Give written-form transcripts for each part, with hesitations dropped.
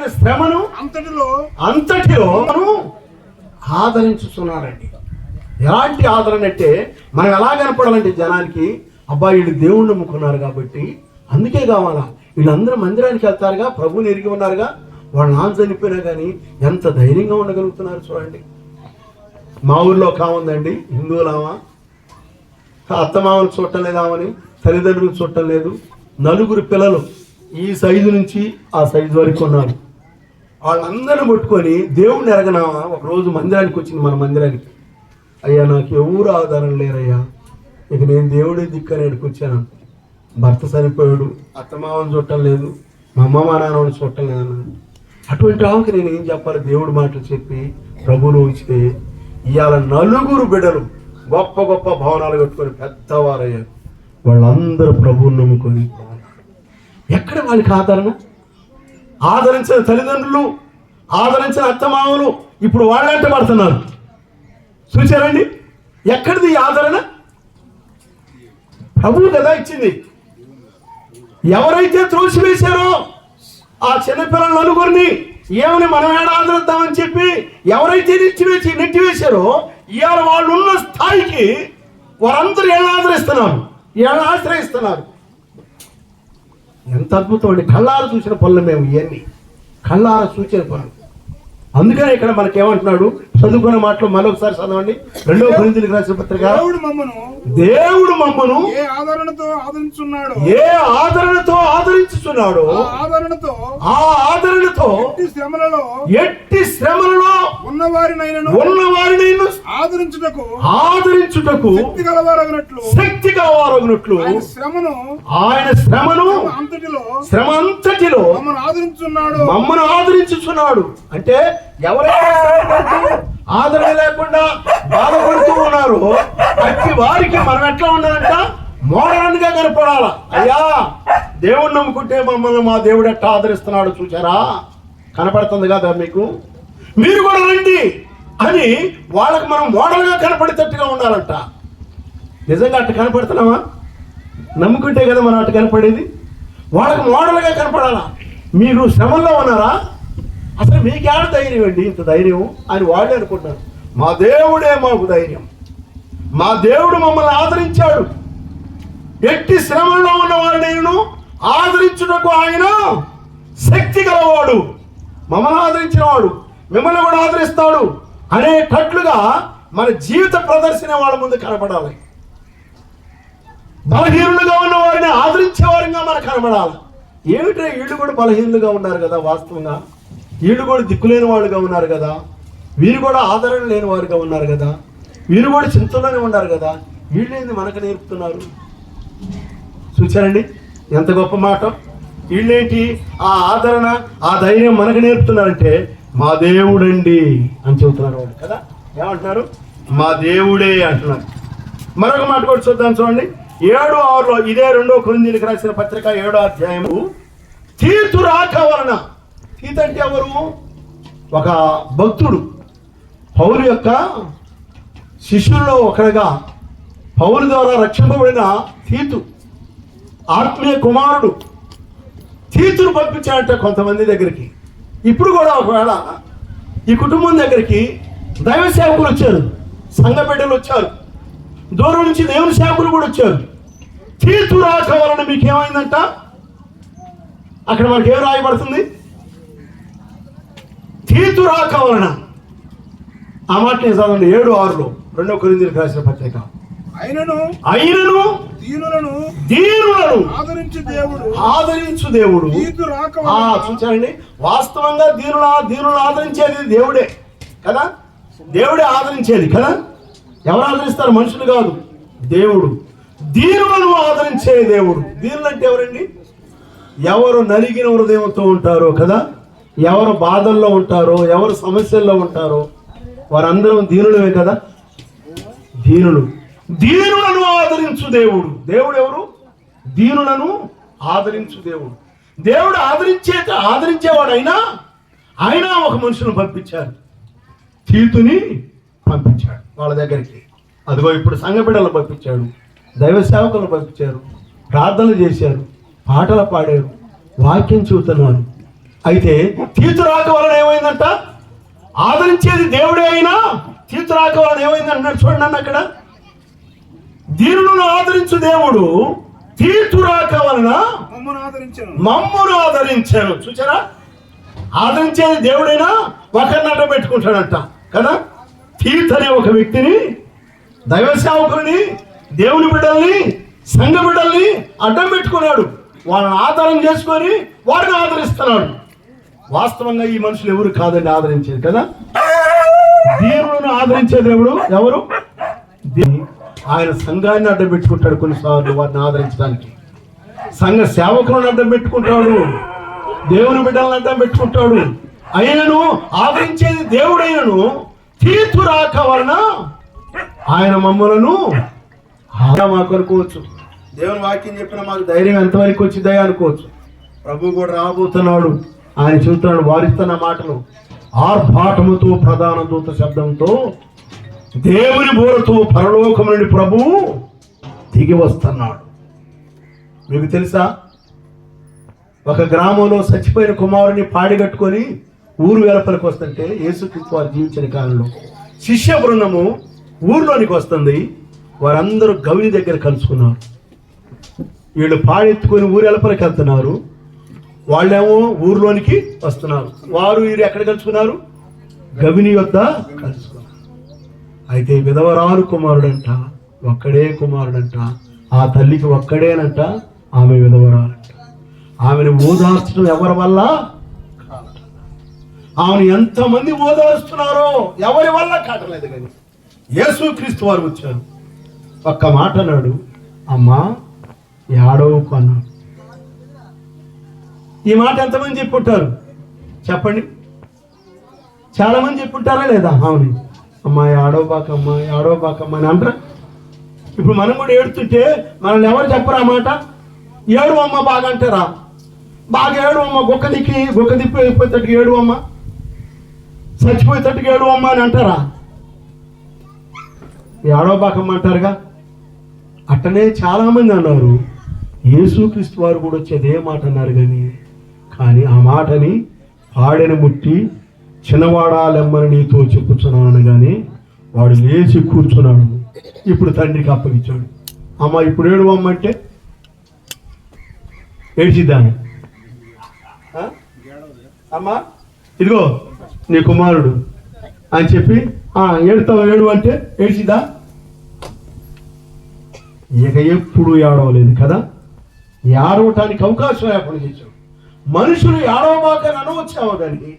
ఆయన శ్రమను అంతటిలో ఆదరించుతున్నాడండి. ఎలాంటి ఆదరణ అంటే మనం ఎలా కనపడాలంటే జనానికి, అబ్బాయి వీళ్ళు దేవుణ్ణి నమ్ముకున్నారు కాబట్టి అందుకే కావాలా, వీళ్ళందరూ మందిరానికి వెళ్తారుగా, ప్రభువుని ఎరిగి ఉన్నారుగా, వాళ్ళ నాన్న చనిపోయినా కానీ ఎంత ధైర్యంగా ఉండగలుగుతున్నారు చూడండి. మా ఊర్లో కావుందండి, హిందువులామా, అత్తమామలు చూడటం లేదామని తల్లిదండ్రులు చూడటం లేదు. 4 పిల్లలు ఈ సైజు నుంచి ఆ సైజు వరకు ఉన్నారు. వాళ్ళందరిని పట్టుకొని దేవుడిని ఎరగనామా ఒకరోజు మందిరానికి వచ్చింది, మన మందిరానికి. అయ్యా నాకు ఎవరు ఆధారం లేరయ్యా, ఇక నేను దేవుడి దిక్కని వచ్చాను. భర్త చనిపోయాడు, అత్తమామని చూడటం లేదు, మా అమ్మ మా నాన్నని చూడటం లేదన్నాను. అటువంటి ఆమెకి నేను ఏం చెప్పాలి? దేవుడి మాటలు చెప్పి ప్రభువును ఉంచితే ఇవాళ 4 బిడ్డలు గొప్ప గొప్ప భవనాలు కట్టుకొని పెద్దవారయ్యారు. వాళ్ళందరూ ప్రభువుని నమ్ముకొని ఎక్కడ వాళ్ళకి ఆదరణ? ఆదరించిన తల్లిదండ్రులు, ఆదరించిన అత్తమామలు ఇప్పుడు వాళ్ళంటే పడుతున్నారు. చూశారండి ఎక్కడిది ఈ ఆదరణ? ప్రభువు కదా ఇచ్చింది. ఎవరైతే త్రోసివేశారో ఆ చిన్నపిల్లల 4 ఏమని మనం ఏడ ఆదరిద్దామని చెప్పి ఎవరైతే నెట్టివేశారో ఇవాళ వాళ్ళు ఉన్న స్థాయికి వారందరూ ఏళ్ళ ఆశ్రయిస్తున్నారు. ఎంత అద్భుతం అండి! కళ్ళారా చూసిన పనులు మేము, ఇవన్నీ కళ్ళారా చూసిన పనులు. అందుకనే ఇక్కడ మనకి ఏమంటున్నాడు, చదువుకునే మాటలు మరొకసారి చదవండి. 2 కొరింథీయులకు రాసిన పత్రిక. దేవుడు మమ్మను ఏ ఆదరణతో ఆదరించుచున్నాడో ఆ ఆదరణతో ఎట్టి శ్రమలలో ఉన్నవారినైనా ఆదరించుటకు శక్తి గలవారగునట్లు ఆయన శ్రమను శ్రమ అంతటిలో మమ్మను ఆదరించుచున్నాడు. అంటే ఎవరైతే ఆదరణ లేకుండా బాధపడుతూ ఉన్నారు అట్టి వారికి మనం ఎట్లా ఉండాలంట? మోడర్న్ గా కనపడాలా. అయ్యా దేవుణ్ణి నమ్ముకుంటే మమ్మల్ని మా దేవుడు ఎట్లా ఆదరిస్తున్నాడు చూసారా, కనపడుతుంది కదా మీకు, మీరు కూడా రండి అని వాళ్ళకి మనం మోడల్ గా కనపడేటట్టుగా ఉండాలంట. నిజంగా అట్టు కనపడుతున్నామా? నమ్ముకుంటే కదా మనం అట్టు కనపడేది. వాళ్ళకి మోడల్ గా కనపడాలా. మీరు శ్రమంలో ఉన్నారా? అసలు మీకేడ ధైర్యం అండి, ఇంత ధైర్యం అని వాళ్ళే అనుకుంటున్నారు. మా దేవుడే మాకు ధైర్యం, మా దేవుడు మమ్మల్ని ఆదరించాడు. ఎట్టి శ్రమంలో ఉన్న వాడిని ఆదరించుటకు ఆయన శక్తి గలవాడు, మమ్మల్ని ఆదరించిన వాడు మిమ్మల్ని కూడా ఆదరిస్తాడు అనేటట్లుగా మన జీవిత ప్రదర్శన వాళ్ళ ముందు కనపడాలి. బలహీనులుగా ఉన్న వారిని ఆదరించే వారిగా మనకు కనపడాలి. ఏమిటో వీళ్ళు కూడా బలహీనులుగా ఉన్నారు కదా, వాస్తవంగా వీళ్ళు కూడా దిక్కులేని వాళ్ళుగా ఉన్నారు కదా, వీరు కూడా ఆదరణ లేని వారుగా ఉన్నారు కదా, వీరు కూడా చింతలోనే ఉన్నారు కదా, వీళ్ళేంది మనకు నేర్పుతున్నారు? చూచారండి ఎంత గొప్ప మాట. వీళ్ళేంటి ఆ ఆదరణ ఆ ధైర్యం మనకు నేర్పుతున్నారంటే మా దేవుడండి అని చెబుతున్నారు వాళ్ళు కదా. ఏమంటున్నారు? మా దేవుడే అంటున్నారు. మరొక మాట కూడా చూద్దాం చూడండి. 7:6 ఇదే 2 కొరింథీయులకు రాసిన పత్రిక 7వ అధ్యాయము. తీతు రాక వలన, తీతు అంటే ఎవరు? ఒక భక్తుడు, పౌలు యొక్క శిష్యుల్లో ఒకడుగా పౌలు ద్వారా రక్షింపబడిన తీతు, ఆత్మీయ కుమారుడు. తీతును పంపించాడంటే కొంతమంది దగ్గరికి. ఇప్పుడు కూడా ఒకవేళ ఈ కుటుంబం దగ్గరికి దైవ సేవకులు వచ్చారు, సంఘ బిడ్డలు వచ్చారు, దూరం నుంచి దేవుని సేవకులు కూడా వచ్చారు. తీతు రాక వలన మీకు ఏమైందంట? అక్కడ మనకి ఏం రాయబడుతుంది? తీతు రాక వలన. ఆ మాట నేను చదవండి 7:6 2 కొరింథీయులకు రాసిన పత్రిక. అయినను దీనులను ఆదరించు దేవుడు. చూచారండి, వాస్తవంగా దీనులను ఆదరించేది దేవుడే కదా, దేవుడే ఆదరించేది కదా. ఎవరు ఆదరిస్తారు? మనుషులు కాదు, దేవుడు. దీనులను ఆదరించే దేవుడు. దీనులు అంటే ఎవరండి? ఎవరు నలిగిన హృదయంతో ఉంటారో కదా, ఎవరు బాధల్లో ఉంటారో, ఎవరు సమస్యల్లో ఉంటారో వారందరూ దీనులే కదా. దీనులను ఆదరించు దేవుడు. దేవుడు ఎవరు? దీనులను ఆదరించు దేవుడు. దేవుడు ఆదరించేవాడైనా ఆయన ఒక మనుషులను పంపించారు, తీతుని పంపించాడు వాళ్ళ దగ్గరికి. అదిగో ఇప్పుడు సంఘ బిడ్డలను పంపించాడు, దైవ సేవకులను పంపించారు, ప్రార్థనలు చేశారు, పాటలు పాడారు, వాక్యం చూస్తున్నారు. అయితే తీతు రాక వలన ఏమైందంట? ఆదరించేది దేవుడే అయినా తీతు రాక వలన ఏమైందంటున్నాడు చూడండి అన్న అక్కడ. దీనులను ఆదరించు దేవుడు తీతు రాక వలన మమ్మును ఆదరించాను. చూచారా? ఆదరించేది దేవుడైనా ఒకరిని అడ్డం పెట్టుకుంటాడంట కదా. తీతు అనే ఒక వ్యక్తిని, దైవ సేవకుని, దేవుని బిడ్డల్ని, సంఘ బిడ్డల్ని అడ్డం పెట్టుకున్నాడు. వాళ్ళని ఆధారం చేసుకొని వారిని ఆదరిస్తున్నాడు. వాస్తవంగా ఈ మనుషులు ఎవరు కాదండి ఆదరించేది కదా. దేవుని ఆదరించే దేవుడు ఎవరు? ఆయన సంఘాన్ని అడ్డం పెట్టుకుంటాడు కొన్నిసార్లు వారిని ఆదరించడానికి. సంఘ సేవకులను అడ్డం పెట్టుకుంటాడు, దేవుని బిడ్డలను అడ్డం పెట్టుకుంటాడు. ఆయనను ఆదరించేది దేవుడైనను తీతు రాక వలన ఆయన మమ్మలను మాకు అనుకోవచ్చు. దేవుని వాక్యం చెప్పిన మాకు ధైర్యం ఎంతవరకు వచ్చిందా అనుకోవచ్చు. ప్రభు కూడా రాబోతున్నాడు. ఆయన చూస్తున్నాడు. వారిస్తున్న మాటలు ఆర్భాటముతో, ప్రధాన దూత శబ్దంతో, దేవుని బోరతో పరలోకం నుండి ప్రభువు దిగి వస్తున్నాడు. మీకు తెలుసా, ఒక గ్రామంలో చచ్చిపోయిన కుమారుని పాడిగట్టుకొని ఊరు వెలపలికి వస్తుంటే, యేసుక్రీస్తు వారు జీవించిన కాలంలో శిష్య బృందము ఊర్లోనికి వస్తుంది. వారందరూ గవిని దగ్గర కలుసుకున్నారు. వీళ్ళు పాడెత్తుకొని ఊరు వెలపలికి వెళ్తున్నారు, వాళ్ళేమో ఊర్లోనికి వస్తున్నారు. వీరు ఎక్కడ కలుసుకున్నారు? గవిని యొద్ద కలుసుకున్నారు. అయితే విధవరాలు కుమారుడంట, ఒక్కడే కుమారుడంట. ఆ తల్లికి ఒక్కడేనంట, ఆమె విధవరాలంట. ఆమెను ఓదార్చడం ఎవరి వల్ల? ఆమెను ఎంతమంది ఓదారుస్తున్నారో ఎవరి వల్ల కాటలేదు. కానీ యేసుక్రీస్తు వారు వచ్చారు, ఒక్క మాట అన్నాడు, అమ్మా ఏడవకు అన్నాడు. ఈ మాట ఎంతమంది చెప్పుంటారు చెప్పండి? చాలా మంది చెప్పుంటారా లేదా? అవును, అమ్మా ఏడవబాకమ్మా, ఏడవబాకమ్మా అని అంటారా? ఇప్పుడు మనం కూడా ఏడుతుంటే మనల్ని ఎవరు చెప్పరా ఆ మాట? ఏడు అమ్మ బాగా అంటారా? బాగా ఏడు అమ్మ, గుక్క దిప్పి అయిపోయేటట్టుగా ఏడు అమ్మ, చచ్చిపోయేటట్టుగా ఏడు అమ్మ అని అంటారా? ఏడవబాకమ్మ అంటారుగా. అట్టనే చాలా మంది అన్నారు. యేసుక్రీస్తు వారు కూడా వచ్చేది ఏ మాట అన్నారు. కానీ ఆ మాటని ఆడని ముట్టి చిన్నవాడా లెమ్మని నీతో చెప్పుచున్నాను అనగానే వాడు లేచి కూర్చున్నాడు. ఇప్పుడు తండ్రికి అప్పగించాడు. అమ్మ ఇప్పుడు ఏడు అమ్మ అంటే ఏడ్చిద్దాను. అమ్మా ఇదిగో నీ కుమారుడు అని చెప్పి ఏడుతావు, ఏడు అంటే ఏడ్చిద్దా? ఇక ఎప్పుడు ఏడవలేదు కదా. ఏడవటానికి అవకాశం ఏర్పాటు చేశాడు. మనుషులు ఏడవమాకని అనవచ్చావు, కానీ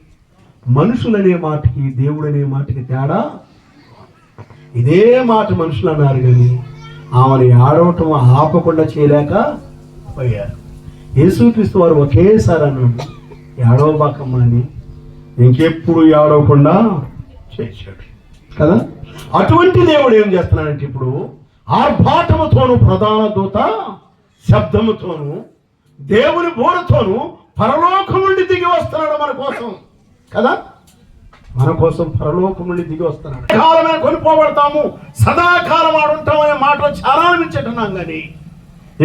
మనుషులనే మాటకి దేవుడనే మాటకి తేడా. ఇదే మాట మనుషులు అన్నారు, కానీ ఆమెను ఏడవటం ఆపకుండా చేయలేక పోయారు. యేసుక్రీస్తు వారు ఒకేసారి అన్నాడు, ఏడవబాకమ్మ అని. ఇంకెప్పుడు ఏడవకుండా చేశాడు కదా. అటువంటి దేవుడు ఏం చేస్తున్నాడంటే ఇప్పుడు ఆర్భాటముతోను, ప్రధాన దూత శబ్దముతోను, దేవుని బోరతోను పరలోకం నుండి దిగి వస్తున్నాడు మన కోసం కదా. మన కోసం పరలోకం నుండి దిగి వస్తున్నాడు. కాలమే కొనిపోబడతాము, సదాకాలం ఆడుంటాం అనే మాటలు చాలా అనిపించున్నాం, కానీ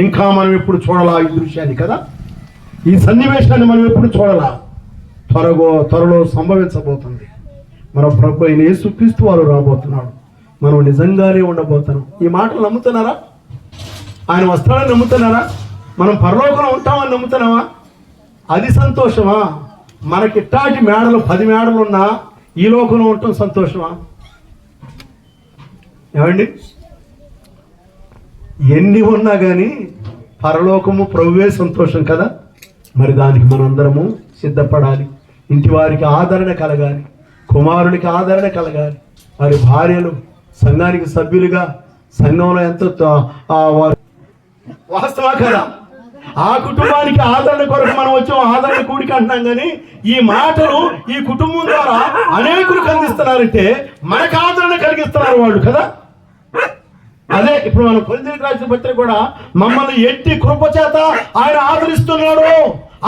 ఇంకా మనం ఎప్పుడు చూడాలా ఈ దృశ్యాన్ని కదా. ఈ సన్నివేశాన్ని మనం ఎప్పుడు చూడాలా? త్వరలో సంభవించబోతుంది. మన ప్రభు అయిన యేసుక్రీస్తు వారు రాబోతున్నాడు. మనం నిజంగానే ఉండబోతున్నాం. ఈ మాటలు నమ్ముతున్నారా? ఆయన వస్తాడని నమ్ముతున్నారా? మనం పరలోకంలో ఉంటామని నమ్ముతున్నావా? అది సంతోషమా? మనకి ఇట్టాటి మేడలు 10 మేడలు ఉన్నా ఈ లోకంలో ఉండటం సంతోషమా? ఏమండి? ఎన్ని ఉన్నా కానీ పరలోకము ప్రభువే సంతోషం కదా. మరి దానికి మనందరము సిద్ధపడాలి. ఇంటి వారికి ఆదరణ కలగాలి, కుమారుడికి ఆదరణ కలగాలి, వారి భార్యలు సంఘానికి సభ్యులుగా సంఘంలో ఎంతో వారు వాస్తవా కదా. ఆ కుటుంబానికి ఆదరణ కొరకు మనం వచ్చాం, ఆదరణ కూడికి అంటున్నాం. కానీ ఈ మాటలు ఈ కుటుంబం ద్వారా అనేకులకు అందిస్తున్నారంటే మనకు ఆదరణ కలిగిస్తున్నారు వాళ్ళు కదా. అదే ఇప్పుడు మనం కొరింథీయులకు రాసిన పత్రిక కూడా మమ్మల్ని ఎట్టి కృప చేత ఆయన ఆదరిస్తున్నాడు,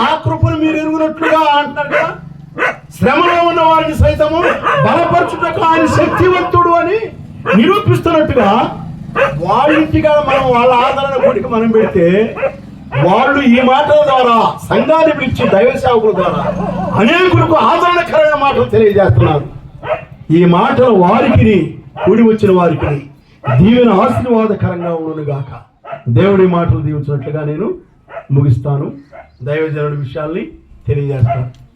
ఆ కృపను మీరు ఎరుగునట్లుగా అంటున్నారు కదా. శ్రమలో ఉన్న వారిని సైతము బలపరచుటకు ఆయన శక్తివంతుడు అని నిరూపిస్తున్నట్టుగా వాళ్ళింటిగా మనం వాళ్ళ ఆదరణ కూడికి మనం పెడితే వాళ్ళు ఈ మాటల ద్వారా సంఘాన్ని పిలిచి దైవ సేవకుల ద్వారా అనేకులకు ఆదరణకరమైన మాటలు తెలియజేస్తున్నారు. ఈ మాటలు వారికి కూడి వచ్చిన వారికి దీవెన ఆశీర్వాదకరంగా ఉండును గాక. దేవుడి మాటలు దీవించినట్లుగా నేను ముగిస్తాను. దైవజనుడి విషయాల్ని తెలియజేస్తాను.